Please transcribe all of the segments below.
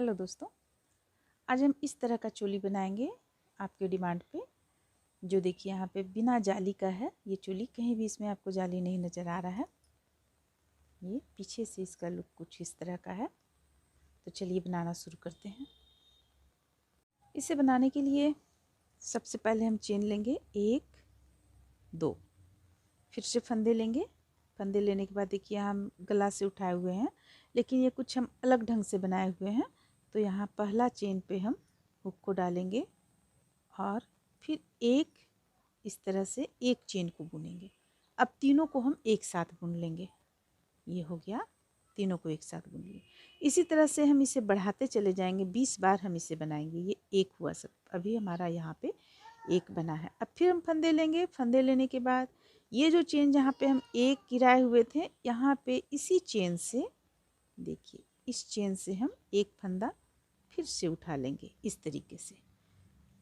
Hello दोस्तों, आज हम इस तरह का चोली बनाएंगे आपके डिमांड पे। जो देखिए यहाँ पे बिना जाली का है ये चोली, कहीं भी इसमें आपको जाली नहीं नज़र आ रहा है। ये पीछे से इसका लुक कुछ इस तरह का है। तो चलिए बनाना शुरू करते हैं। इसे बनाने के लिए सबसे पहले हम चेन लेंगे 1 2, फिर से फंदे लेंगे। फंदे लेने के बाद देखिए हम गला से उठाए हुए हैं, लेकिन ये कुछ हम अलग ढंग से बनाए हुए हैं। तो यहाँ पहला चेन पे हम हुक को डालेंगे और फिर एक इस तरह से एक चेन को बुनेंगे। अब तीनों को हम एक साथ बुन लेंगे। ये हो गया, तीनों को एक साथ बुन लिए। इसी तरह से हम इसे बढ़ाते चले जाएंगे, 20 बार हम इसे बनाएंगे। ये एक हुआ, सब अभी हमारा यहाँ पे एक बना है। अब फिर हम फंदे लेंगे। फंदे लेने के बाद ये जो चेन जहाँ पे हम एक गिराए हुए थे, यहाँ पे इसी चेन से देखिए, इस चेन से हम एक फंदा फिर से उठा लेंगे इस तरीके से।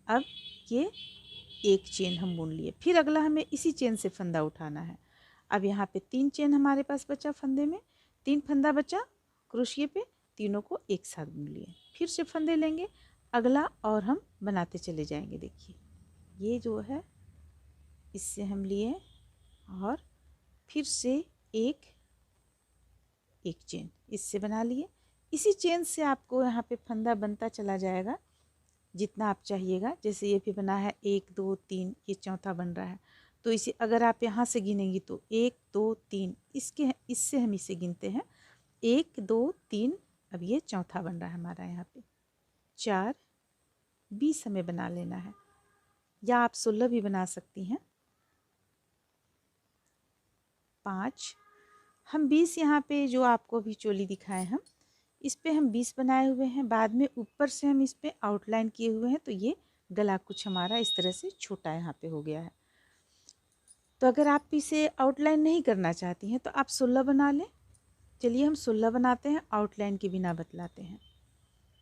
अब ये एक चेन हम बुन लिए, फिर अगला हमें इसी चेन से फंदा उठाना है। अब यहाँ पे 3 चेन हमारे पास बचा, फंदे में 3 फंदा बचा क्रोशिये पे, तीनों को एक साथ बुन लिए। फिर से फंदे लेंगे अगला और हम बनाते चले जाएंगे। देखिए ये जो है इससे हम लिए और फिर से एक चेन इससे बना लिए। इसी चेन से आपको यहाँ पे फंदा बनता चला जाएगा जितना आप चाहिएगा। जैसे ये भी बना है 1 2 3, ये चौथा बन रहा है। तो इसे अगर आप यहाँ से गिनेंगी तो 1 2 3, इससे हम इसे गिनते हैं 1 2 3। अब ये चौथा बन रहा है हमारा। यहाँ पे 4 20 हमें बना लेना है, या आप 16 भी बना सकती हैं। 5 हम 20 यहाँ पे जो आपको अभी चोली दिखाए हम, इस पे हम 20 बनाए हुए हैं। बाद में ऊपर से हम इस पे आउटलाइन किए हुए हैं, तो ये गला कुछ हमारा इस तरह से छोटा यहाँ पे हो गया है। तो अगर आप इसे आउटलाइन नहीं करना चाहती हैं तो आप 16 बना लें। चलिए हम 16 बनाते हैं, आउटलाइन के बिना बतलाते हैं।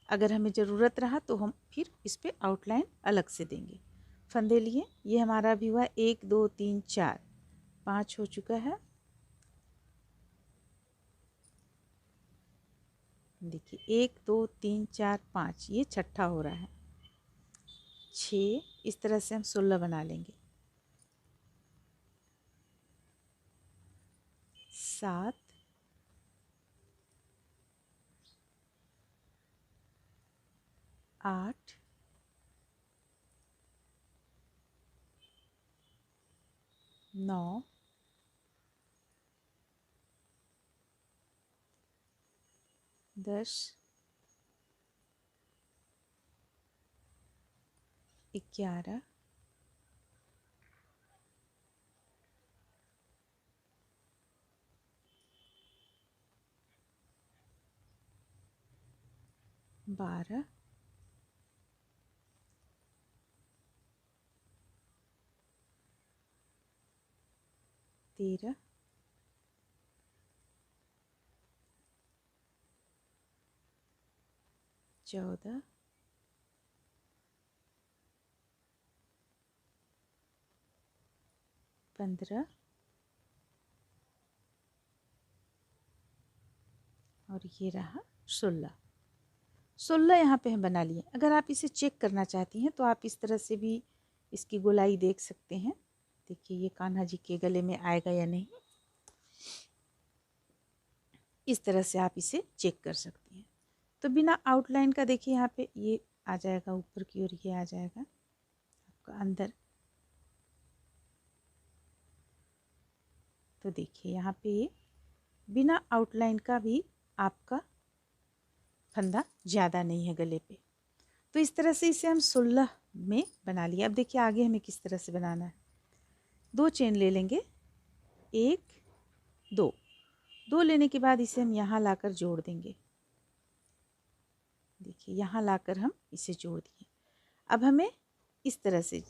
अगर हमें ज़रूरत रहा तो हम फिर इस पे आउटलाइन अलग से देंगे। फंदे लिए, ये हमारा भी हुआ 1 2 3 4, 5 हो चुका है। देखिए 1 2 3 4 5, ये छठा हो रहा है। 6 इस तरह से हम 16 बना लेंगे। 7 8 9 10 11 12 13 14 15 और ये रहा 16। 16 यहाँ पे हम बना लिए। अगर आप इसे चेक करना चाहती हैं तो आप इस तरह से भी इसकी गोलाई देख सकते हैं। देखिए ये कान्हा जी के गले में आएगा या नहीं, इस तरह से आप इसे चेक कर सकती हैं। तो बिना आउटलाइन का देखिए यहाँ पे ये आ जाएगा ऊपर की ओर, ये आ जाएगा आपका अंदर। तो देखिए यहाँ पे ये बिना आउटलाइन का भी आपका फंदा ज़्यादा नहीं है गले पे। तो इस तरह से इसे हम 16 में बना लिया। अब देखिए आगे हमें किस तरह से बनाना है। 2 चेन ले लेंगे, 1 2, 2 लेने के बाद इसे हम यहाँ लाकर जोड़ देंगे। देखिए यहाँ लाकर हम इसे जोड़ दिए। अब हमें इस तरह से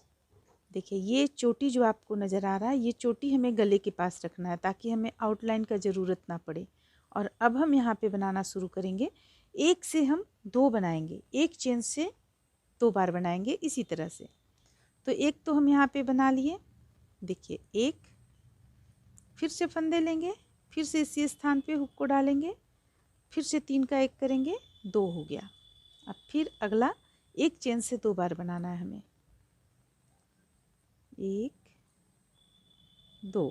देखिए, ये चोटी जो आपको नज़र आ रहा है, ये चोटी हमें गले के पास रखना है ताकि हमें आउटलाइन का ज़रूरत ना पड़े। और अब हम यहाँ पे बनाना शुरू करेंगे। 1 से हम 2 बनाएंगे, 1 चेन से 2 बार बनाएंगे इसी तरह से। तो 1 तो हम यहाँ पे बना लिए। देखिए 1, फिर से फंदे लेंगे, फिर से इसी स्थान पे हुक को डालेंगे, फिर से 3 का 1 करेंगे, 2 हो गया। अब फिर अगला एक चेन से 2 बार बनाना है हमें, 1 2।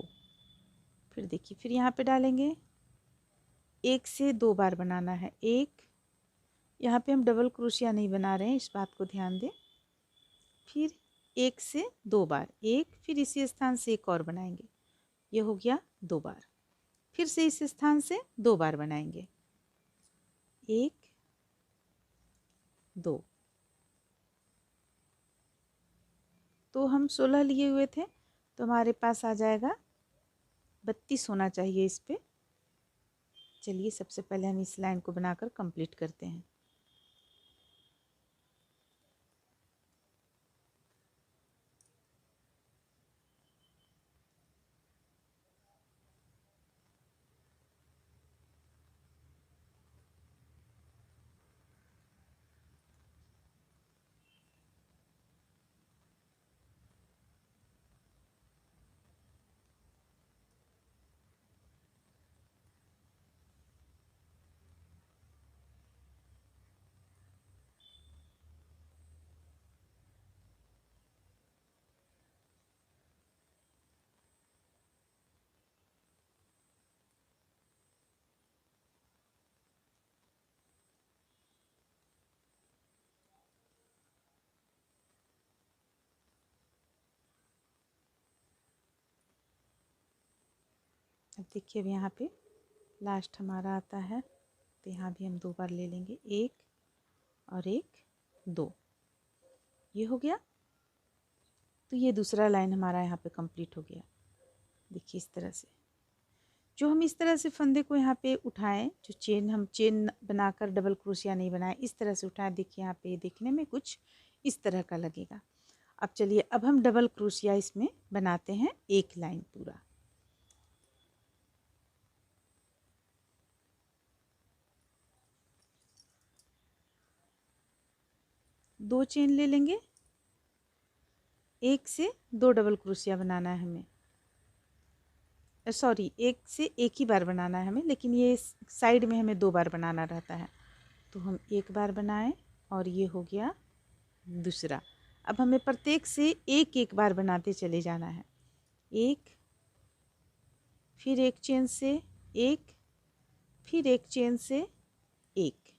फिर देखिए फिर यहाँ पे डालेंगे, एक से 2 बार बनाना है, एक, यहाँ पे हम डबल क्रोशिया नहीं बना रहे हैं, इस बात को ध्यान दें। फिर एक से 2 बार, एक, फिर इसी स्थान से एक और बनाएंगे, ये हो गया 2 बार। फिर से इस स्थान से 2 बार बनाएंगे, 1 2। तो हम 16 लिए हुए थे, तो हमारे पास आ जाएगा 32 होना चाहिए इस पे। चलिए सबसे पहले हम इस लाइन को बनाकर कंप्लीट करते हैं। अब देखिए अब यहाँ पे लास्ट हमारा आता है, तो यहाँ भी हम 2 बार ले लेंगे, 1 और 1 2, ये हो गया। तो ये दूसरा लाइन हमारा यहाँ पे कंप्लीट हो गया। देखिए इस तरह से जो हम इस तरह से फंदे को यहाँ पे उठाएं, जो चेन हम चेन बनाकर डबल क्रोशिया नहीं बनाए, इस तरह से उठाएं। देखिए यहाँ पे देखने में कुछ इस तरह का लगेगा। अब चलिए अब हम डबल क्रोशिया इसमें बनाते हैं, एक लाइन पूरा। दो चेन ले लेंगे, एक से 2 डबल क्रोशिया बनाना है हमें, सॉरी एक से एक ही बार बनाना है हमें, लेकिन ये साइड में हमें 2 बार बनाना रहता है। तो हम एक बार बनाएं और ये हो गया दूसरा। अब हमें प्रत्येक से एक एक बार बनाते चले जाना है, एक, फिर एक चेन से एक, फिर एक चेन से एक।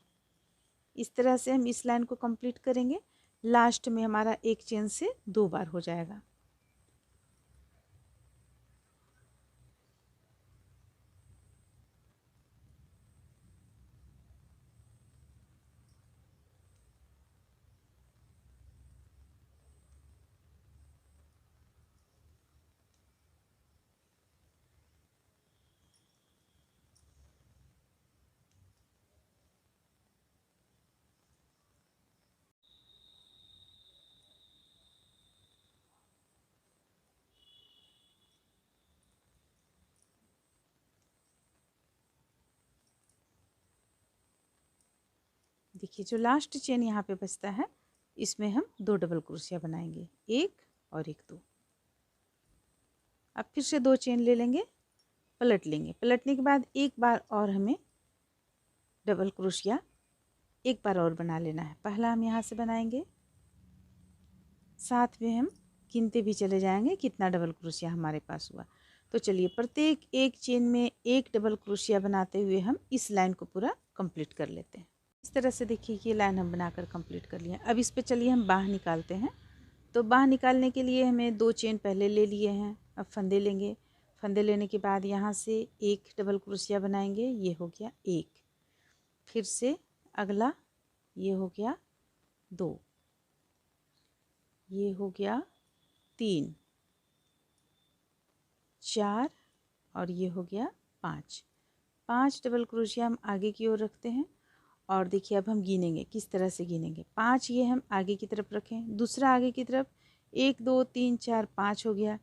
इस तरह से हम इस लाइन को कंप्लीट करेंगे। लास्ट में हमारा एक चेन से 2 बार हो जाएगा। देखिए जो लास्ट चेन यहाँ पे बचता है, इसमें हम 2 डबल क्रोशिया बनाएंगे, एक और एक 2। अब फिर से 2 चेन ले लेंगे, पलट लेंगे, पलटने के बाद एक बार और हमें डबल क्रोशिया एक बार और बना लेना है। पहला हम यहाँ से बनाएंगे, साथ में हम गिनते भी चले जाएंगे कितना डबल क्रोशिया हमारे पास हुआ। तो चलिए प्रत्येक एक चेन में एक डबल क्रोशिया बनाते हुए हम इस लाइन को पूरा कंप्लीट कर लेते हैं। इस तरह से देखिए ये लाइन हम बनाकर कंप्लीट कर लिए। अब इस पे चलिए हम बाँह निकालते हैं। तो बाँह निकालने के लिए हमें 2 चेन पहले ले लिए हैं, अब फंदे लेंगे। फंदे लेने के बाद यहाँ से एक डबल क्रोशिया बनाएंगे, ये हो गया एक, फिर से अगला ये हो गया 2, ये हो गया 3 4 और ये हो गया 5। 5 डबल क्रोशिया हम आगे की ओर रखते हैं और देखिए अब हम गिनेंगे, किस तरह से गिनेंगे। 5 ये हम आगे की तरफ रखें, दूसरा आगे की तरफ 1 2 3 4 5 हो गया।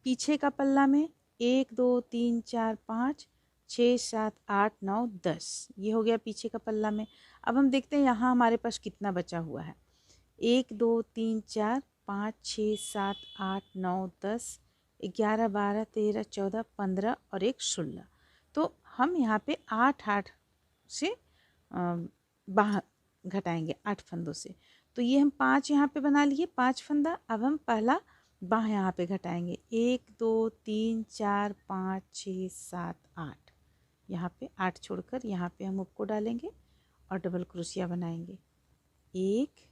पीछे का पल्ला में 1 2 3 4 5 6 7 8 9 10, ये हो गया पीछे का पल्ला में। अब हम देखते हैं यहाँ हमारे पास कितना बचा हुआ है। 1 2 3 4 5 6 7 8 9 10 11 12 13 14 15 और एक 16। तो हम यहाँ पे 8 8 से बाँह घटाएंगे 8 फंदों से। तो ये हम 5 यहाँ पे बना लिए, 5 फंदा। अब हम पहला बाह यहाँ पे घटाएंगे, 1 2 3 4 5 6 7 8। यहाँ पे 8 छोड़कर यहाँ पे हम हुक को डालेंगे और डबल क्रोशिया बनाएंगे। 1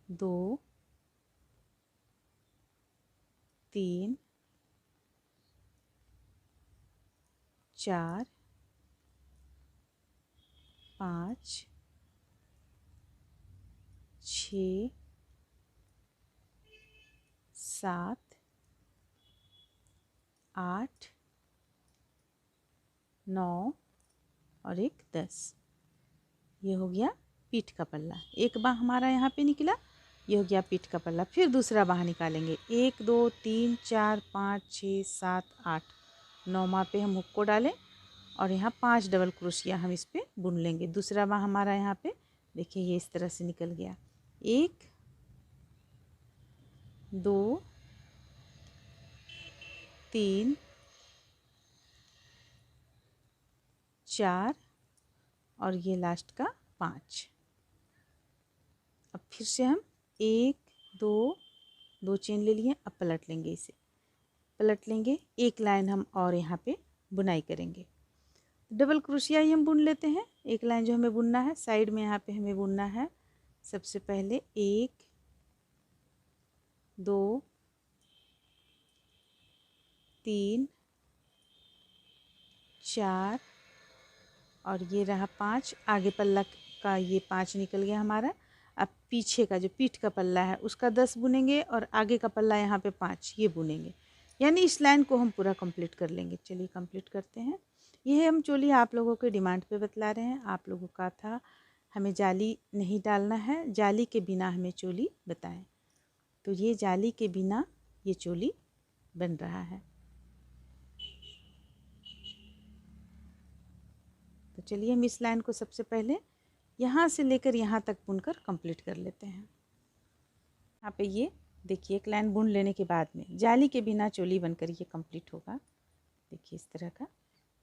2 3 4 5 6 7 8 9 और एक 10। ये हो गया पीठ का पल्ला। एक बाह हमारा यहाँ पे निकला, ये हो गया पीठ का पल्ला। फिर दूसरा बाह निकालेंगे, 1 2 3 4 5 6 7 8। 9वां पे हम हुक को डालें और यहाँ 5 डबल क्रोशिया हम इस पे बुन लेंगे। दूसरा बाह हमारा यहाँ पे देखिए ये इस तरह से निकल गया। 1 2 3 4 और ये लास्ट का 5। अब फिर से हम 1 2 चेन ले लिए। अब पलट लेंगे, इसे पलट लेंगे। एक लाइन हम और यहाँ पे बुनाई करेंगे। डबल क्रोशिया ही हम बुन लेते हैं। एक लाइन जो हमें बुनना है साइड में यहाँ पे हमें बुनना है। सबसे पहले 1 2 3 4 और ये रहा 5। आगे पल्ला का ये 5 निकल गया हमारा। अब पीछे का जो पीठ का पल्ला है उसका 10 बुनेंगे और आगे का पल्ला यहाँ पे 5 ये बुनेंगे। यानी इस लाइन को हम पूरा कंप्लीट कर लेंगे। चलिए कंप्लीट करते हैं। ये हम चोली आप लोगों के डिमांड पे बतला रहे हैं। आप लोगों का था हमें जाली नहीं डालना है, जाली के बिना हमें चोली बताएं। तो ये जाली के बिना ये चोली बन रहा है। तो चलिए हम इस लाइन को सबसे पहले यहाँ से लेकर यहाँ तक बुनकर कंप्लीट कर लेते हैं। यहाँ पे ये देखिए एक लाइन बुन लेने के बाद में जाली के बिना चोली बनकर ये कंप्लीट होगा। देखिए इस तरह का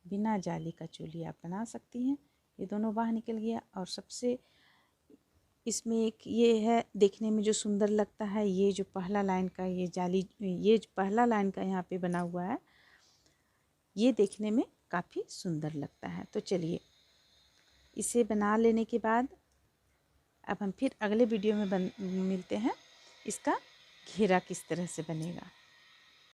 बिना जाली का चोली आप बना सकती हैं। ये दोनों बाह निकल गया। और सबसे इसमें एक ये है देखने में जो सुंदर लगता है, ये जो पहला लाइन का ये जाली, ये जो पहला लाइन का यहाँ पे बना हुआ है, ये देखने में काफ़ी सुंदर लगता है। तो चलिए इसे बना लेने के बाद अब हम फिर अगले वीडियो में मिलते हैं। इसका घेरा किस तरह से बनेगा।